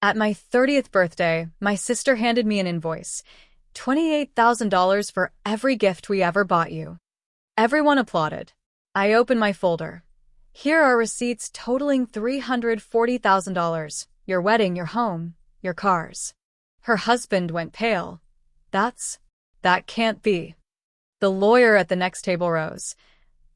At my 30th birthday, my sister handed me an invoice. $28,000 for every gift we ever bought you. Everyone applauded. I opened my folder. Here are receipts totaling $340,000. Your wedding, your home, your cars. Her husband went pale. That can't be. The lawyer at the next table rose.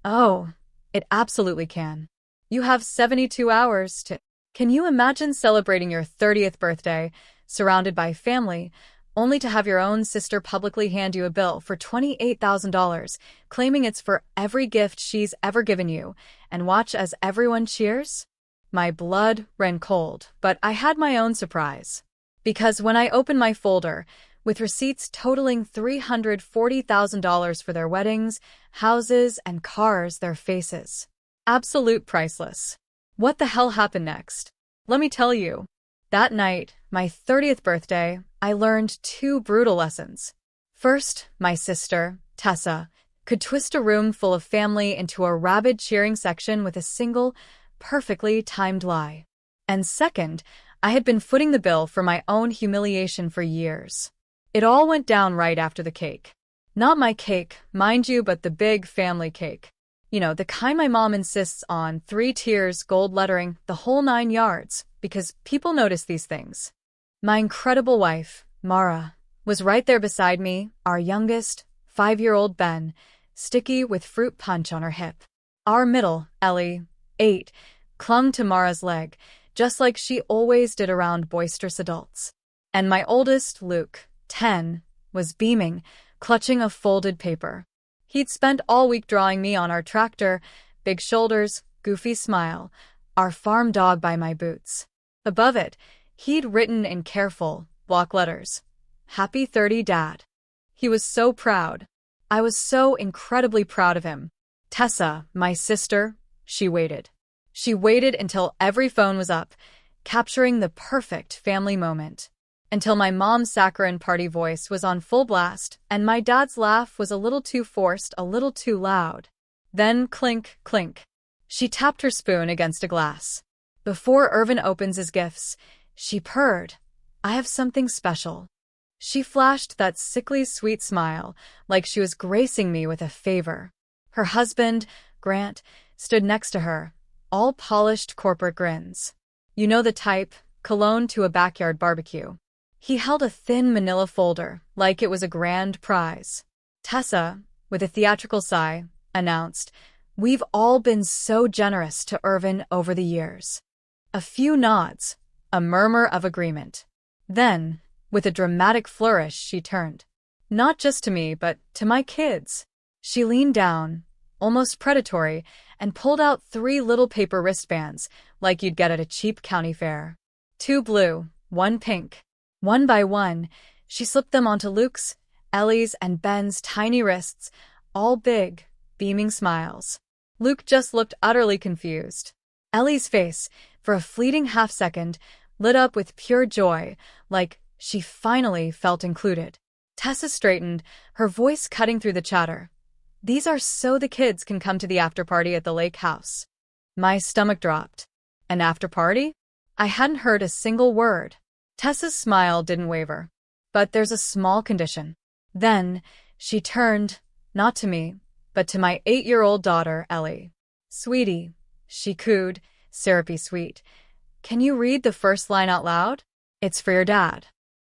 Oh, it absolutely can. You have 72 hours to... Can you imagine celebrating your 30th birthday, surrounded by family, only to have your own sister publicly hand you a bill for $28,000, claiming it's for every gift she's ever given you, and watch as everyone cheers? My blood ran cold, but I had my own surprise. Because when I opened my folder, with receipts totaling $340,000 for their weddings, houses, and cars, their faces. Absolute priceless. What the hell happened next? Let me tell you. That night, my 30th birthday, I learned two brutal lessons. First, my sister, Tessa, could twist a room full of family into a rabid cheering section with a single, perfectly timed lie. And second, I had been footing the bill for my own humiliation for years. It all went down right after the cake. Not my cake, mind you, but the big family cake. You know, the kind my mom insists on, 3 tiers, gold lettering, the whole 9 yards, because people notice these things. My incredible wife, Mara, was right there beside me, our youngest, 5-year-old Ben, sticky with fruit punch on her hip. Our middle, Ellie, 8, clung to Mara's leg, just like she always did around boisterous adults. And my oldest, Luke, 10, was beaming, clutching a folded paper. He'd spent all week drawing me on our tractor, big shoulders, goofy smile, our farm dog by my boots. Above it, he'd written in careful, block letters, "Happy 30, Dad." He was so proud. I was so incredibly proud of him. Tessa, my sister, she waited. She waited until every phone was up, capturing the perfect family moment. Until my mom's saccharine party voice was on full blast, and my dad's laugh was a little too forced, a little too loud. Then clink, clink. She tapped her spoon against a glass. Before Irvin opens his gifts, she purred, "I have something special." She flashed that sickly sweet smile, like she was gracing me with a favor. Her husband, Grant, stood next to her, all polished corporate grins. You know the type, cologne to a backyard barbecue. He held a thin manila folder, like it was a grand prize. Tessa, with a theatrical sigh, announced, "We've all been so generous to Irvin over the years." A few nods, a murmur of agreement. Then, with a dramatic flourish, she turned. Not just to me, but to my kids. She leaned down, almost predatory, and pulled out 3 little paper wristbands, like you'd get at a cheap county fair. 2 blue, 1 pink. One by one, she slipped them onto Luke's, Ellie's, and Ben's tiny wrists, all big, beaming smiles. Luke just looked utterly confused. Ellie's face, for a fleeting half-second, lit up with pure joy, like she finally felt included. Tessa straightened, her voice cutting through the chatter. "These are so the kids can come to the after-party at the lake house." My stomach dropped. An after-party? I hadn't heard a single word. Tessa's smile didn't waver. "But there's a small condition." Then, she turned, not to me, but to my 8-year-old daughter, Ellie. "Sweetie," she cooed, syrupy sweet, "can you read the first line out loud? It's for your dad."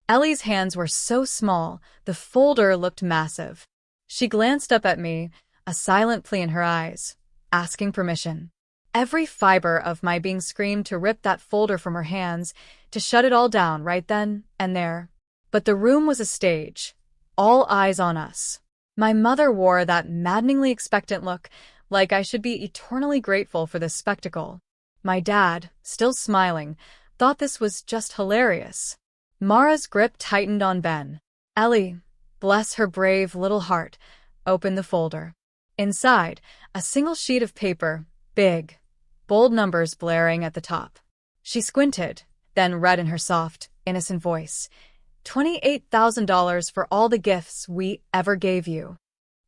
Ellie's hands were so small, the folder looked massive. She glanced up at me, a silent plea in her eyes, asking permission. Every fiber of my being screamed to rip that folder from her hands, to shut it all down right then and there. But the room was a stage, all eyes on us. My mother wore that maddeningly expectant look, like I should be eternally grateful for this spectacle. My dad, still smiling, thought this was just hilarious. Mara's grip tightened on Ben. Ellie, bless her brave little heart, opened the folder. Inside, a single sheet of paper, big, bold numbers blaring at the top. She squinted, then read in her soft, innocent voice, $28,000 for all the gifts we ever gave you.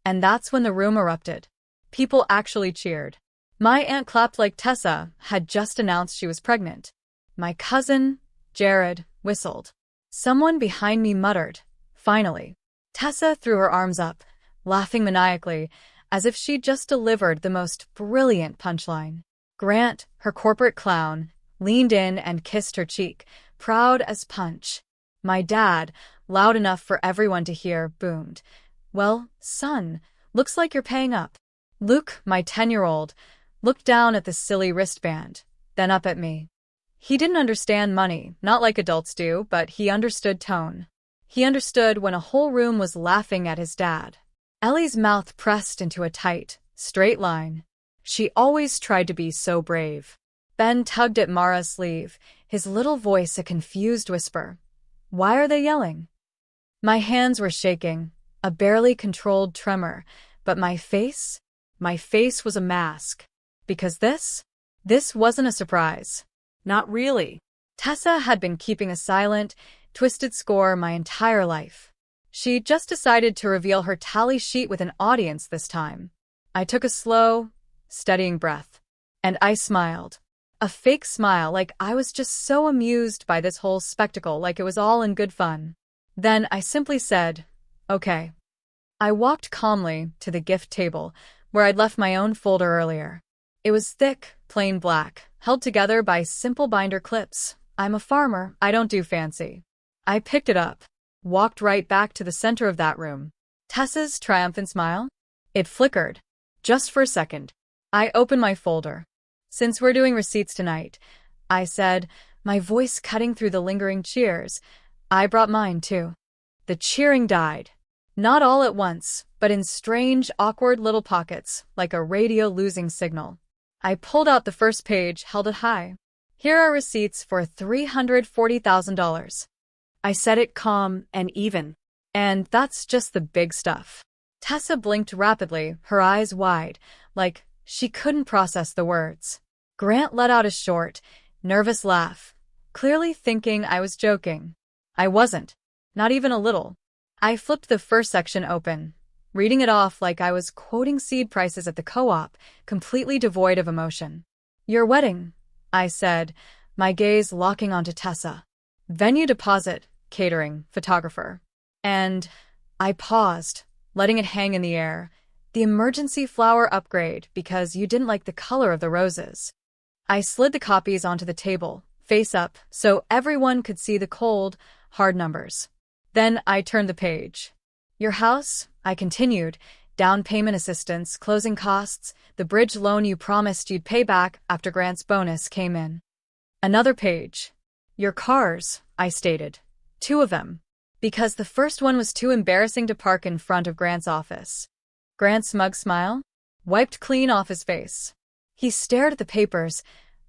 And that's when the room erupted. People actually cheered. My aunt clapped like Tessa had just announced she was pregnant. My cousin, Jared whistled. Someone behind me muttered, "Finally." Tessa threw her arms up, laughing maniacally, as if she'd just delivered the most brilliant punchline. Grant, her corporate clown, leaned in and kissed her cheek, proud as punch. My dad, loud enough for everyone to hear, boomed, "Well, son, looks like you're paying up." Luke, my 10-year-old, looked down at the silly wristband, then up at me. He didn't understand money, not like adults do, but he understood tone. He understood when a whole room was laughing at his dad. Ellie's mouth pressed into a tight, straight line. She always tried to be so brave. Ben tugged at Mara's sleeve, his little voice a confused whisper. "Why are they yelling?" My hands were shaking, a barely controlled tremor, but my face was a mask. Because this wasn't a surprise. Not really. Tessa had been keeping a silent, twisted score my entire life. She just decided to reveal her tally sheet with an audience this time. I took a slow, steadying breath, and I smiled. A fake smile, like I was just so amused by this whole spectacle, like it was all in good fun. Then I simply said, "Okay." I walked calmly to the gift table, where I'd left my own folder earlier. It was thick, plain black, held together by simple binder clips. I'm a farmer, I don't do fancy. I picked it up, walked right back to the center of that room. Tessa's triumphant smile? It flickered. Just for a second. I opened my folder. "Since we're doing receipts tonight," I said, my voice cutting through the lingering cheers. I brought mine, too. The cheering died. Not all at once, but in strange, awkward little pockets, like a radio losing signal. I pulled out the first page, held it high. "Here are receipts for $340,000. I said it calm and even. "And that's just the big stuff." Tessa blinked rapidly, her eyes wide, like she couldn't process the words. Grant let out a short, nervous laugh, clearly thinking I was joking. I wasn't. Not even a little. I flipped the first section open, reading it off like I was quoting seed prices at the co-op, completely devoid of emotion. "Your wedding," I said, my gaze locking onto Tessa. "Venue deposit, catering, photographer." And I paused, letting it hang in the air. "The emergency flower upgrade because you didn't like the color of the roses." I slid the copies onto the table, face up, so everyone could see the cold, hard numbers. Then I turned the page. "Your house," I continued, "down payment assistance, closing costs, the bridge loan you promised you'd pay back after Grant's bonus came in." Another page. "Your cars," I stated. 2 of them. Because the first one was too embarrassing to park in front of Grant's office. Grant's smug smile wiped clean off his face. He stared at the papers,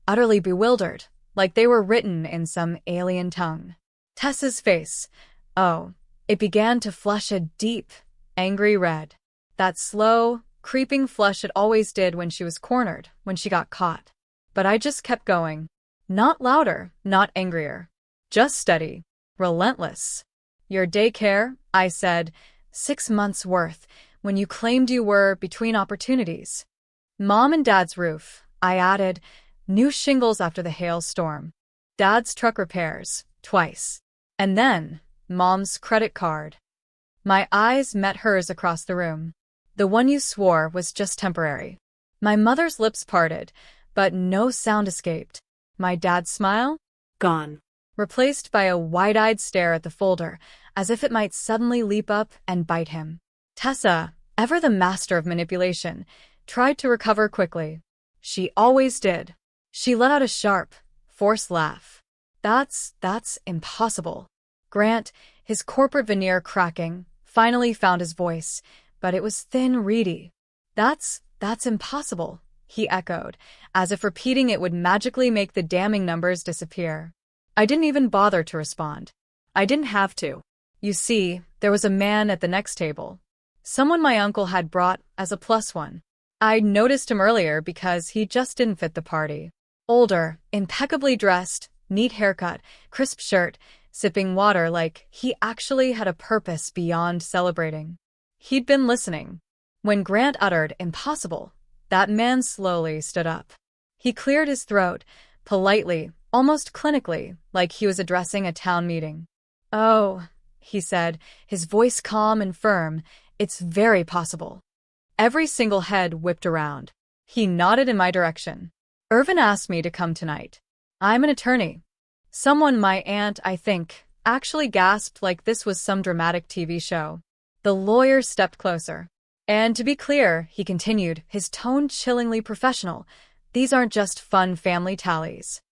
utterly bewildered, like they were written in some alien tongue. Tessa's face, oh, it began to flush a deep, angry red. That slow, creeping flush it always did when she was cornered, when she got caught. But I just kept going. Not louder, not angrier. Just steady, relentless. "Your daycare," I said, 6 months' worth, when you claimed you were between opportunities. "Mom and Dad's roof," I added, "new shingles after the hailstorm. Dad's truck repairs, twice. And then, Mom's credit card." My eyes met hers across the room. "The one you swore was just temporary." My mother's lips parted, but no sound escaped. My dad's smile? Gone. Replaced by a wide-eyed stare at the folder, as if it might suddenly leap up and bite him. Tessa, ever the master of manipulation, tried to recover quickly. She always did. She let out a sharp, forced laugh. That's impossible." Grant, his corporate veneer cracking, finally found his voice, but it was thin, reedy. That's impossible," he echoed, as if repeating it would magically make the damning numbers disappear. I didn't even bother to respond. I didn't have to. You see, there was a man at the next table. Someone my uncle had brought as a +1. I'd noticed him earlier because he just didn't fit the party. Older, impeccably dressed, neat haircut, crisp shirt, sipping water like he actually had a purpose beyond celebrating. He'd been listening. When Grant uttered, "Impossible," that man slowly stood up. He cleared his throat, politely, almost clinically, like he was addressing a town meeting. "Oh," he said, his voice calm and firm, "it's very possible." Every single head whipped around. He nodded in my direction. "Irvin asked me to come tonight. I'm an attorney." Someone, my aunt, I think, actually gasped like this was some dramatic TV show. The lawyer stepped closer. "And to be clear," he continued, his tone chillingly professional, "these aren't just fun family tallies.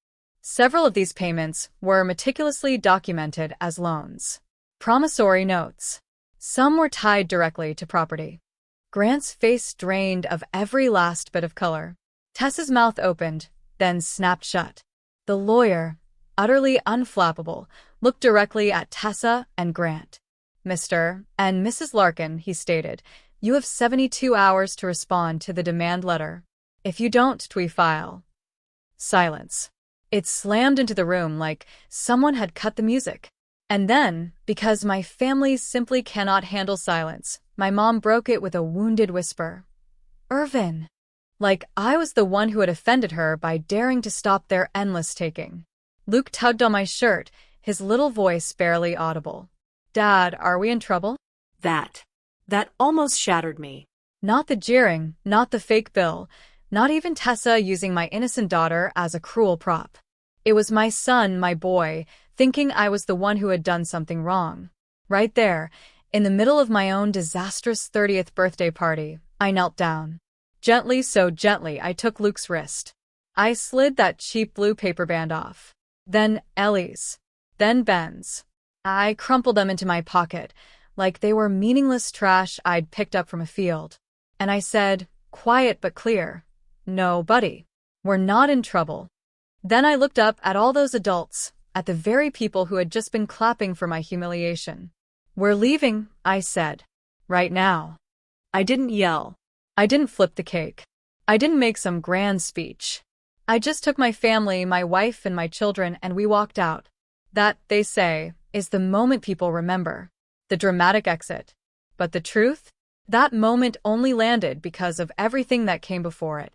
Several of these payments were meticulously documented as loans. Promissory notes. Some were tied directly to property." Grant's face drained of every last bit of color. Tessa's mouth opened, then snapped shut. The lawyer, utterly unflappable, looked directly at Tessa and Grant. "Mr. and Mrs. Larkin," he stated, "you have 72 hours to respond to the demand letter. If you don't, we file." Silence. It slammed into the room like someone had cut the music. And then, because my family simply cannot handle silence, my mom broke it with a wounded whisper. "Irvin." Like I was the one who had offended her by daring to stop their endless taking. Luke tugged on my shirt, his little voice barely audible. "Dad, are we in trouble?" That almost shattered me. Not the jeering, not the fake bill, not even Tessa using my innocent daughter as a cruel prop. It was my son, my boy, thinking I was the one who had done something wrong. Right there, in the middle of my own disastrous 30th birthday party, I knelt down. Gently, so gently, I took Luke's wrist. I slid that cheap blue paper band off. Then Ellie's. Then Ben's. I crumpled them into my pocket, like they were meaningless trash I'd picked up from a field. And I said, quiet but clear, "No, buddy, we're not in trouble." Then I looked up at all those adults, at the very people who had just been clapping for my humiliation. "We're leaving," I said. "Right now." I didn't yell. I didn't flip the cake. I didn't make some grand speech. I just took my family, my wife and my children, and we walked out. That, they say, is the moment people remember. The dramatic exit. But the truth? That moment only landed because of everything that came before it.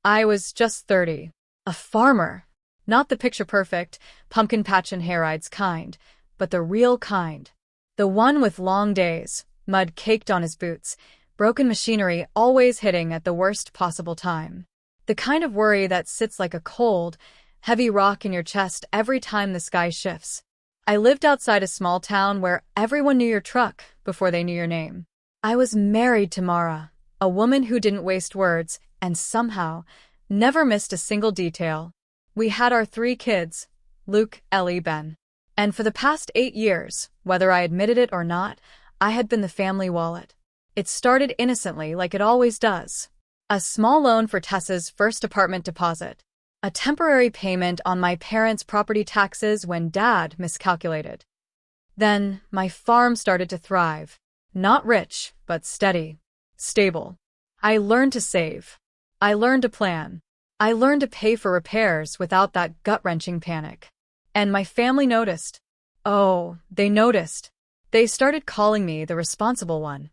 I was just 30. A farmer. Not the picture-perfect, pumpkin patch and hair-eyes kind, but the real kind. The one with long days, mud caked on his boots, broken machinery always hitting at the worst possible time. The kind of worry that sits like a cold, heavy rock in your chest every time the sky shifts. I lived outside a small town where everyone knew your truck before they knew your name. I was married to Mara, a woman who didn't waste words and somehow never missed a single detail. We had our 3 kids, Luke, Ellie, Ben. And for the past 8 years, whether I admitted it or not, I had been the family wallet. It started innocently like it always does. A small loan for Tessa's first apartment deposit. A temporary payment on my parents' property taxes when Dad miscalculated. Then, my farm started to thrive. Not rich, but steady. Stable. I learned to save. I learned to plan. I learned to pay for repairs without that gut-wrenching panic. And my family noticed. Oh, they noticed. They started calling me the responsible one.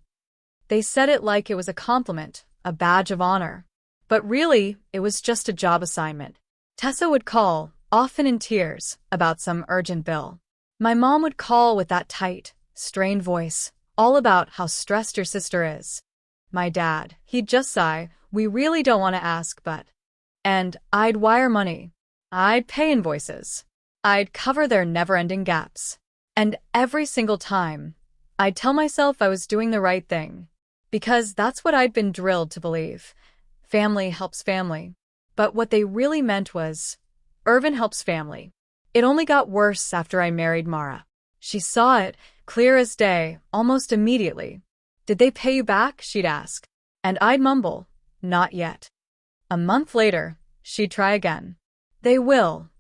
They said it like it was a compliment, a badge of honor. But really, it was just a job assignment. Tessa would call, often in tears, about some urgent bill. My mom would call with that tight, strained voice, all about how stressed your sister is. My dad, he'd just sigh, "We really don't want to ask, but..." And I'd wire money. I'd pay invoices. I'd cover their never-ending gaps. And every single time, I'd tell myself I was doing the right thing. Because that's what I'd been drilled to believe. Family helps family. But what they really meant was, Irvin helps family. It only got worse after I married Mara. She saw it, clear as day, almost immediately. "Did they pay you back?" she'd ask. And I'd mumble, "Not yet." A month later, she'd try again. "They will,"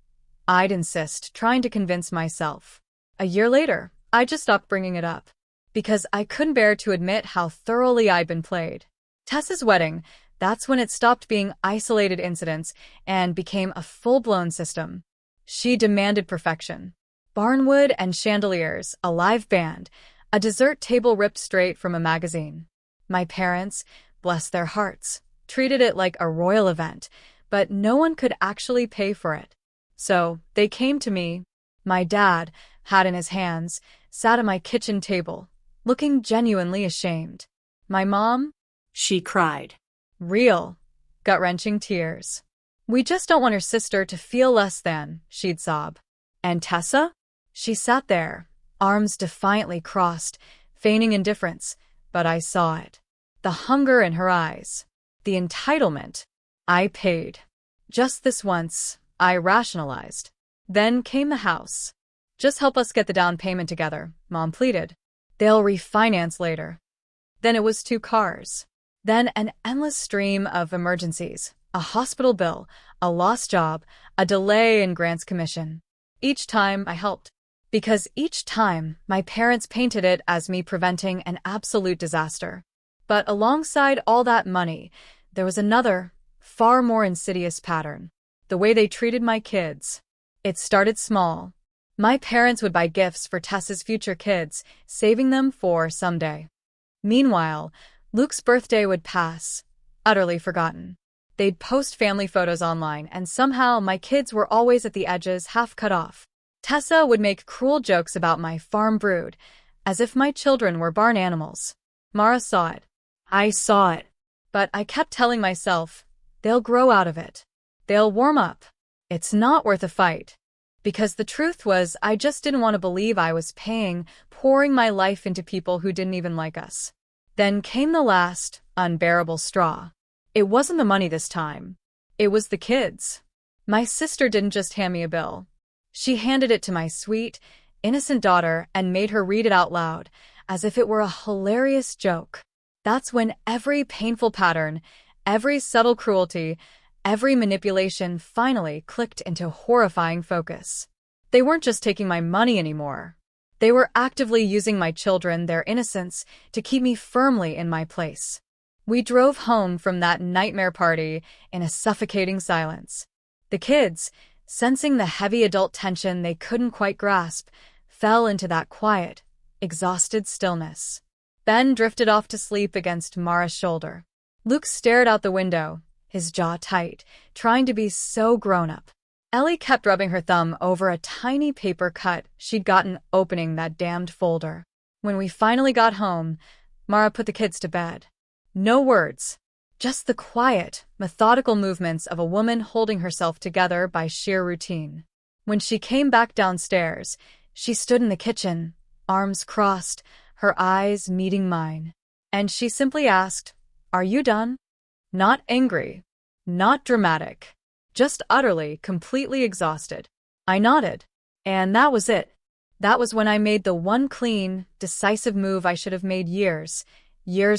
I'd insist, trying to convince myself. A year later, I just stopped bringing it up. Because I couldn't bear to admit how thoroughly I'd been played. Tessa's wedding, that's when it stopped being isolated incidents and became a full-blown system. She demanded perfection. Barnwood and chandeliers, a live band, a dessert table ripped straight from a magazine. My parents, bless their hearts, treated it like a royal event, but no one could actually pay for it. So, they came to me. My dad, hat in his hands, sat at my kitchen table, looking genuinely ashamed. My mom? She cried. Real, gut-wrenching tears. We just don't want her sister to feel less than, she'd sob. And Tessa? She sat there, arms defiantly crossed, feigning indifference, but I saw it. The hunger in her eyes. The entitlement. I paid. Just this once, I rationalized. Then came the house. Just help us get the down payment together, Mom pleaded. They'll refinance later. Then it was 2 cars. Then an endless stream of emergencies. A hospital bill, a lost job, a delay in grants commission. Each time I helped. Because each time, my parents painted it as me preventing an absolute disaster. But alongside all that money, there was another, far more insidious pattern. The way they treated my kids. It started small. My parents would buy gifts for Tessa's future kids, saving them for someday. Meanwhile, Luke's birthday would pass, utterly forgotten. They'd post family photos online, and somehow my kids were always at the edges, half cut off. Tessa would make cruel jokes about my farm brood, as if my children were barn animals. Mara saw it. I saw it. But I kept telling myself, they'll grow out of it. They'll warm up. It's not worth a fight. Because the truth was, I just didn't want to believe I was pouring my life into people who didn't even like us. Then came the last, unbearable straw. It wasn't the money this time. It was the kids. My sister didn't just hand me a bill. She handed it to my sweet, innocent daughter and made her read it out loud, as if it were a hilarious joke. That's when every painful pattern, every subtle cruelty, every manipulation finally clicked into horrifying focus. They weren't just taking my money anymore. They were actively using my children, their innocence, to keep me firmly in my place. We drove home from that nightmare party in a suffocating silence. The kids, sensing the heavy adult tension they couldn't quite grasp, fell into that quiet, exhausted stillness. Ben drifted off to sleep against Mara's shoulder. Luke stared out the window, his jaw tight, trying to be so grown-up. Ellie kept rubbing her thumb over a tiny paper cut she'd gotten opening that damned folder. When we finally got home, Mara put the kids to bed. No words, just the quiet, methodical movements of a woman holding herself together by sheer routine. When she came back downstairs, she stood in the kitchen, arms crossed, her eyes meeting mine. And she simply asked, "Are you done?" Not angry, not dramatic, just utterly, completely exhausted. I nodded. And that was it. That was when I made the one clean, decisive move I should have made years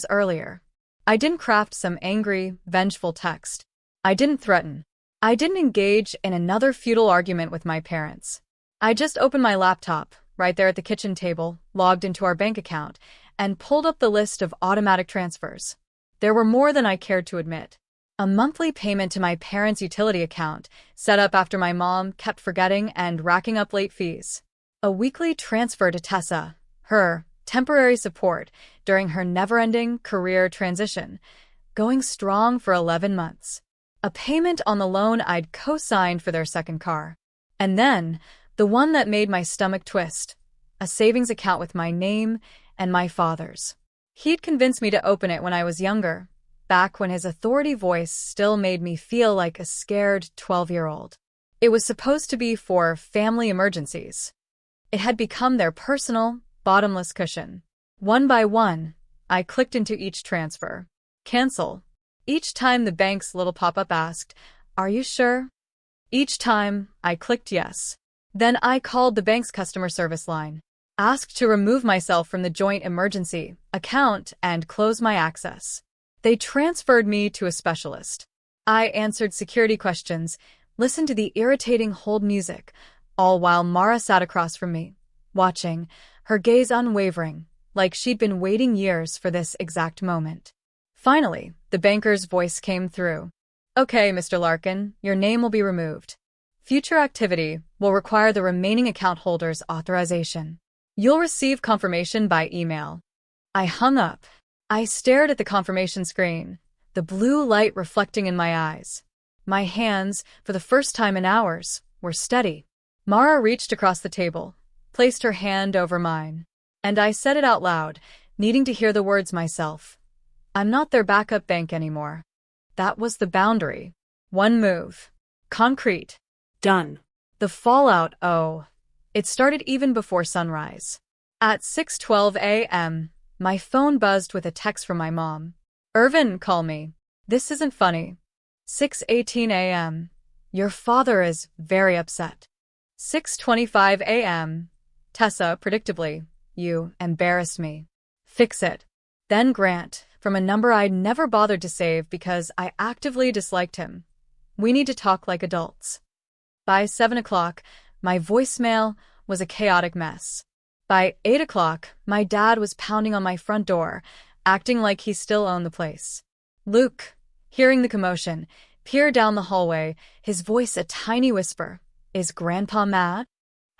earlier. I didn't craft some angry, vengeful text. I didn't threaten. I didn't engage in another futile argument with my parents. I just opened my laptop, right there at the kitchen table, logged into our bank account, and pulled up the list of automatic transfers. There were more than I cared to admit. A monthly payment to my parents' utility account, set up after my mom kept forgetting and racking up late fees. A weekly transfer to Tessa, her temporary support during her never-ending career transition, going strong for 11 months. A payment on the loan I'd co-signed for their second car. And then, the one that made my stomach twist, a savings account with my name and my father's. He'd convinced me to open it when I was younger, back when his authority voice still made me feel like a scared 12-year-old. It was supposed to be for family emergencies. It had become their personal, bottomless cushion. One by one, I clicked into each transfer. Cancel. Each time the bank's little pop-up asked, "Are you sure?" Each time, I clicked yes. Then I called the bank's customer service line, asked to remove myself from the joint emergency account and close my access. They transferred me to a specialist. I answered security questions, listened to the irritating hold music, all while Mara sat across from me, watching, her gaze unwavering, like she'd been waiting years for this exact moment. Finally, the banker's voice came through. "Okay, Mr. Larkin, your name will be removed. Future activity will require the remaining account holder's authorization. You'll receive confirmation by email." I hung up. I stared at the confirmation screen, the blue light reflecting in my eyes. My hands, for the first time in hours, were steady. Mara reached across the table, placed her hand over mine, and I said it out loud, needing to hear the words myself. I'm not their backup bank anymore. That was the boundary. One move. Concrete. Done. The fallout, oh. It started even before sunrise. At 6:12 a.m., my phone buzzed with a text from my mom. Irvin, call me. This isn't funny. 6:18 a.m. Your father is very upset. 6:25 a.m. Tessa, predictably, you embarrassed me. Fix it. Then Grant, from a number I'd never bothered to save because I actively disliked him. We need to talk like adults. By 7 o'clock, my voicemail was a chaotic mess. By 8 o'clock, my dad was pounding on my front door, acting like he still owned the place. Luke, hearing the commotion, peered down the hallway, his voice a tiny whisper. Is Grandpa mad?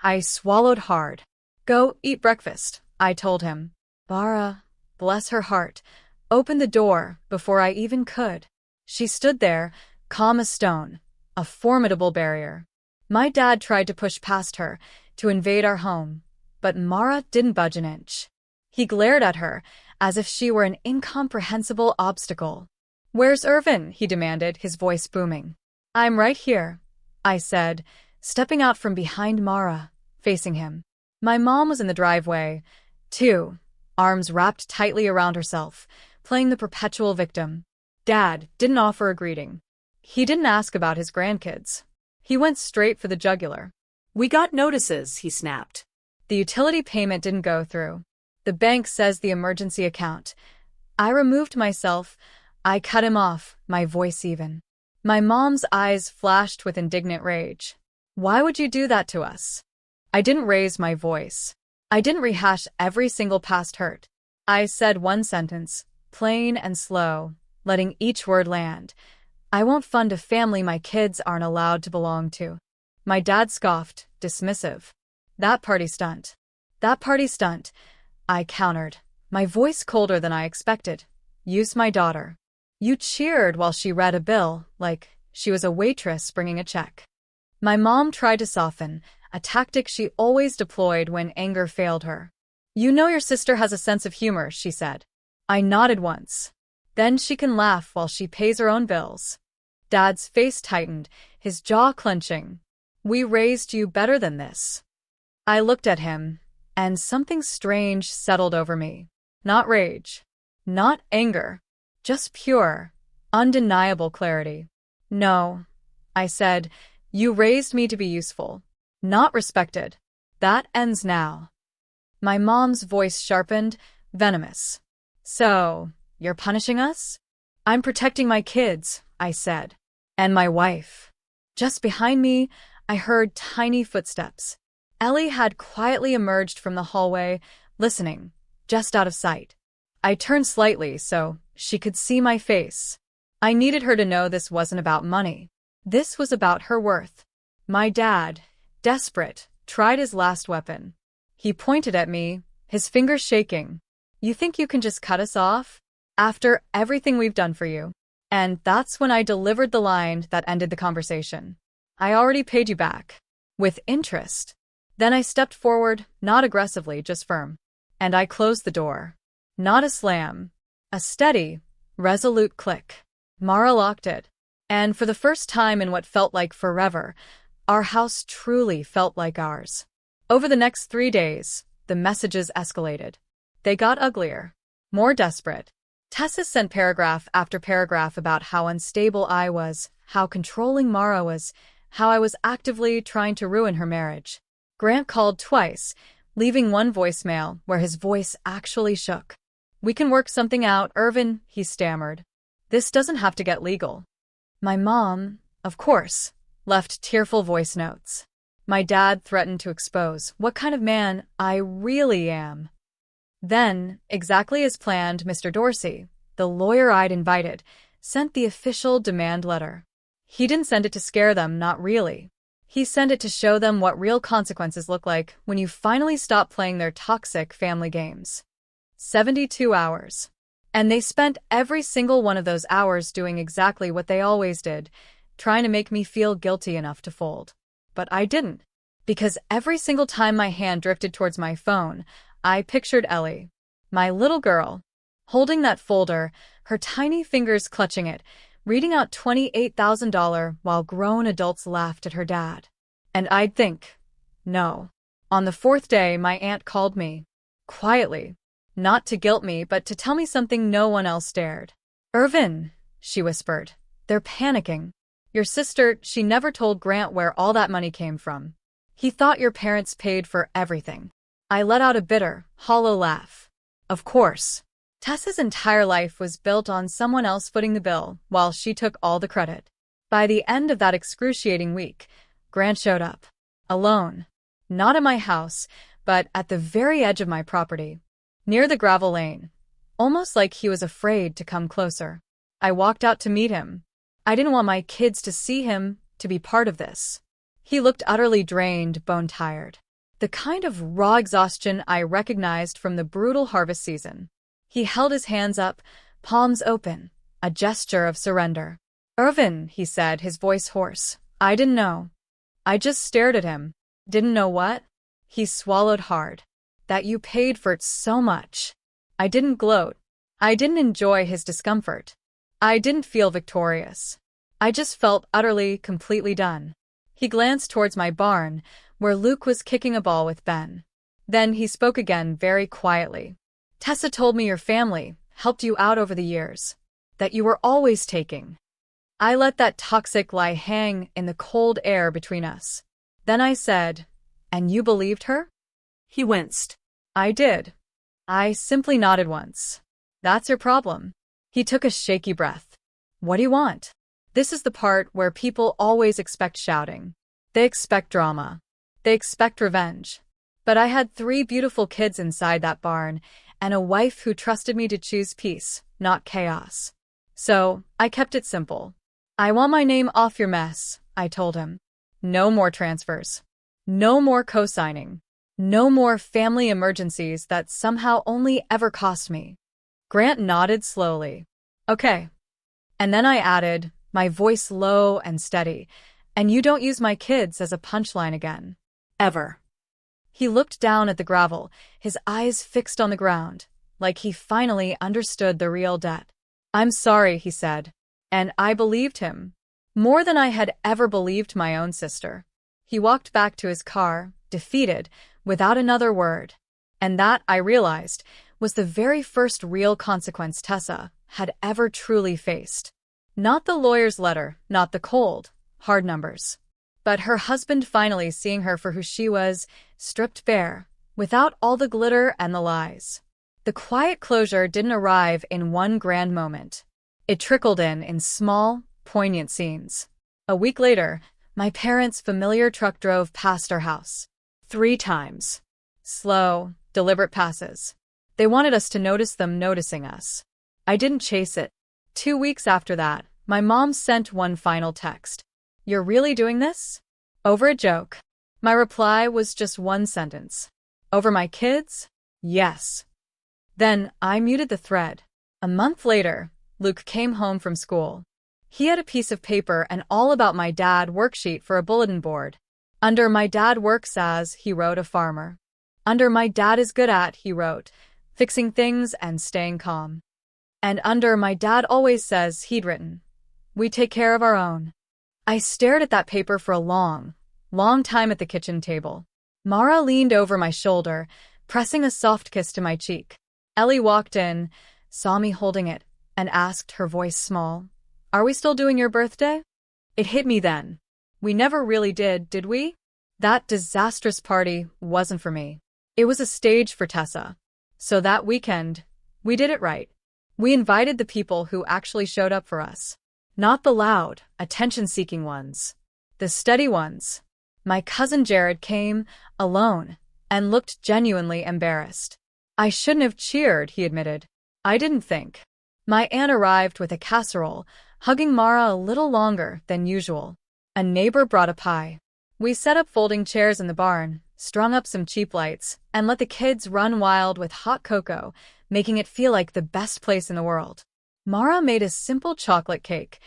I swallowed hard. Go eat breakfast, I told him. Bara, bless her heart, opened the door before I even could. She stood there, calm as stone, a formidable barrier. My dad tried to push past her, to invade our home, but Mara didn't budge an inch. He glared at her, as if she were an incomprehensible obstacle. Where's Irvin? He demanded, his voice booming. I'm right here, I said, stepping out from behind Mara, facing him. My mom was in the driveway, too, arms wrapped tightly around herself, playing the perpetual victim. Dad didn't offer a greeting. He didn't ask about his grandkids. He went straight for the jugular. We got notices, he snapped. The utility payment didn't go through. The bank says the emergency account. I removed myself. I cut him off, my voice even. My mom's eyes flashed with indignant rage. Why would you do that to us? I didn't raise my voice. I didn't rehash every single past hurt. I said one sentence, plain and slow, letting each word land. I won't fund a family my kids aren't allowed to belong to. My dad scoffed, dismissive. That party stunt. That party stunt, I countered, my voice colder than I expected. Use my daughter. You cheered while she read a bill, like she was a waitress bringing a check. My mom tried to soften, a tactic she always deployed when anger failed her. You know your sister has a sense of humor, she said. I nodded once. Then she can laugh while she pays her own bills. Dad's face tightened, his jaw clenching. We raised you better than this. I looked at him, and something strange settled over me. Not rage. Not anger. Just pure, undeniable clarity. No, I said, you raised me to be useful, not respected. That ends now. My mom's voice sharpened, venomous. So, you're punishing us? I'm protecting my kids, I said. And my wife. Just behind me, I heard tiny footsteps. Ellie had quietly emerged from the hallway, listening, just out of sight. I turned slightly so she could see my face. I needed her to know this wasn't about money. This was about her worth. My dad, desperate, tried his last weapon. He pointed at me, his fingers shaking. You think you can just cut us off? After everything we've done for you? And that's when I delivered the line that ended the conversation. I already paid you back. With interest. Then I stepped forward, not aggressively, just firm. And I closed the door. Not a slam. A steady, resolute click. Mara locked it. And for the first time in what felt like forever, our house truly felt like ours. Over the next 3 days, the messages escalated. They got uglier. More desperate. Tessa sent paragraph after paragraph about how unstable I was, how controlling Mara was, how I was actively trying to ruin her marriage. Grant called twice, leaving one voicemail where his voice actually shook. We can work something out, Irvin, he stammered. This doesn't have to get legal. My mom, of course, left tearful voice notes. My dad threatened to expose what kind of man I really am. Then, exactly as planned, Mr. Dorsey, the lawyer I'd invited, sent the official demand letter. He didn't send it to scare them, not really. He sent it to show them what real consequences look like when you finally stop playing their toxic family games. 72 hours. And they spent every single one of those hours doing exactly what they always did, trying to make me feel guilty enough to fold. but I didn't. Because every single time my hand drifted towards my phone, I pictured Ellie, my little girl, holding that folder, her tiny fingers clutching it, reading out $28,000 while grown adults laughed at her dad. And I'd think, no. On the fourth day, my aunt called me. Quietly. Not to guilt me, but to tell me something no one else dared. "Irvin," she whispered. "They're panicking. Your sister, she never told Grant where all that money came from. He thought your parents paid for everything." I let out a bitter, hollow laugh. Of course. Tessa's entire life was built on someone else footing the bill, while she took all the credit. By the end of that excruciating week, Grant showed up. Alone. Not at my house, but at the very edge of my property. Near the gravel lane. Almost like he was afraid to come closer. I walked out to meet him. I didn't want my kids to see him, to be part of this. He looked utterly drained, bone-tired. The kind of raw exhaustion I recognized from the brutal harvest season. He held his hands up, palms open, a gesture of surrender. "Irvin," he said, his voice hoarse. I didn't know. I just stared at him. Didn't know what? He swallowed hard. "That you paid for it so much." I didn't gloat. I didn't enjoy his discomfort. I didn't feel victorious. I just felt utterly, completely done. He glanced towards my barn, where Luke was kicking a ball with Ben. Then he spoke again very quietly. "Tessa told me your family helped you out over the years. That you were always taking." I let that toxic lie hang in the cold air between us. Then I said, "And you believed her?" He winced. I did. I simply nodded once. "That's your problem." He took a shaky breath. "What do you want?" This is the part where people always expect shouting. They expect drama. They expect revenge. But I had 3 beautiful kids inside that barn, and a wife who trusted me to choose peace, not chaos. So, I kept it simple. "I want my name off your mess," I told him. "No more transfers. No more co-signing. No more family emergencies that somehow only ever cost me." Grant nodded slowly. "Okay." And then I added, my voice low and steady, "And you don't use my kids as a punchline again. Ever." He looked down at the gravel, his eyes fixed on the ground, like he finally understood the real debt. "I'm sorry," he said. And I believed him. More than I had ever believed my own sister. He walked back to his car, defeated, without another word. And that, I realized, was the very first real consequence Tessa had ever truly faced. Not the lawyer's letter, not the cold, hard numbers. But her husband finally seeing her for who she was, stripped bare, without all the glitter and the lies. The quiet closure didn't arrive in one grand moment. It trickled in small, poignant scenes. A week later, my parents' familiar truck drove past our house. 3 times. Slow, deliberate passes. They wanted us to notice them noticing us. I didn't chase it. 2 weeks after that, my mom sent one final text. "You're really doing this?" Over a joke. My reply was just one sentence. "Over my kids? Yes." Then I muted the thread. A month later, Luke came home from school. He had a piece of paper and all about my dad worksheet for a bulletin board. Under "my dad works as," he wrote, "a farmer." Under "my dad is good at," he wrote, "fixing things and staying calm." And under "my dad always says," he'd written, "we take care of our own." I stared at that paper for a long, long time at the kitchen table. Mara leaned over my shoulder, pressing a soft kiss to my cheek. Ellie walked in, saw me holding it, and asked, her voice small, "Are we still doing your birthday?" It hit me then. We never really did we? That disastrous party wasn't for me. It was a stage for Tessa. So that weekend, we did it right. We invited the people who actually showed up for us. Not the loud, attention-seeking ones. The steady ones. My cousin Jared came, alone, and looked genuinely embarrassed. "I shouldn't have cheered," he admitted. I didn't think. My aunt arrived with a casserole, hugging Mara a little longer than usual. A neighbor brought a pie. We set up folding chairs in the barn, strung up some cheap lights, and let the kids run wild with hot cocoa, making it feel like the best place in the world. Mara made a simple chocolate cake,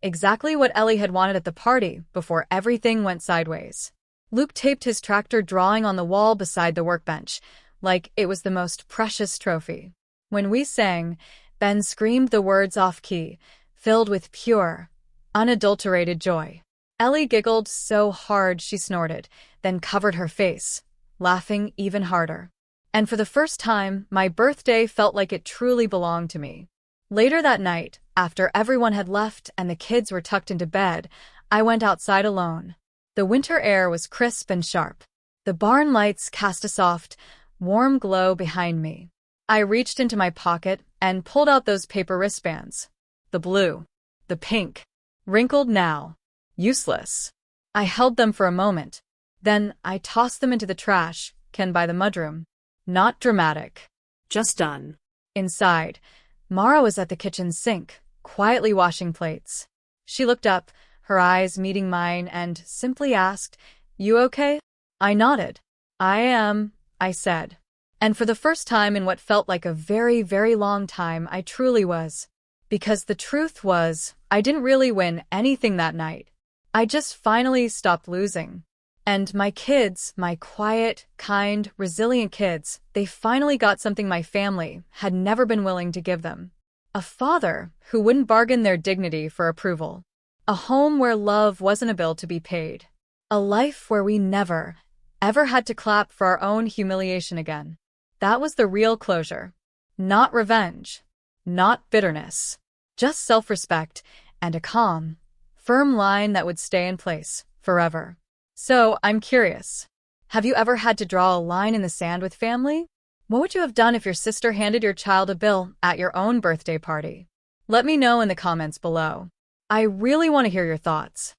exactly what Ellie had wanted at the party before everything went sideways. Luke taped his tractor drawing on the wall beside the workbench, like it was the most precious trophy. When we sang, Ben screamed the words off-key, filled with pure, unadulterated joy. Ellie giggled so hard she snorted, then covered her face, laughing even harder. And for the first time, my birthday felt like it truly belonged to me. Later that night, after everyone had left and the kids were tucked into bed, I went outside alone. The winter air was crisp and sharp. The barn lights cast a soft, warm glow behind me. I reached into my pocket and pulled out those paper wristbands. The blue, the pink, wrinkled now, useless. I held them for a moment. Then I tossed them into the trash can by the mudroom. Not dramatic. Just done. Inside, Mara was at the kitchen sink, quietly washing plates. She looked up, her eyes meeting mine, and simply asked, "You okay?" I nodded. "I am," I said. And for the first time in what felt like a very, very long time, I truly was. Because the truth was, I didn't really win anything that night. I just finally stopped losing. And my kids, my quiet, kind, resilient kids, they finally got something my family had never been willing to give them. A father who wouldn't bargain their dignity for approval. A home where love wasn't a bill to be paid. A life where we never, ever had to clap for our own humiliation again. That was the real closure. Not revenge. Not bitterness. Just self-respect and a calm, firm line that would stay in place forever. So, I'm curious. Have you ever had to draw a line in the sand with family? What would you have done if your sister handed your child a bill at your own birthday party? Let me know in the comments below. I really want to hear your thoughts.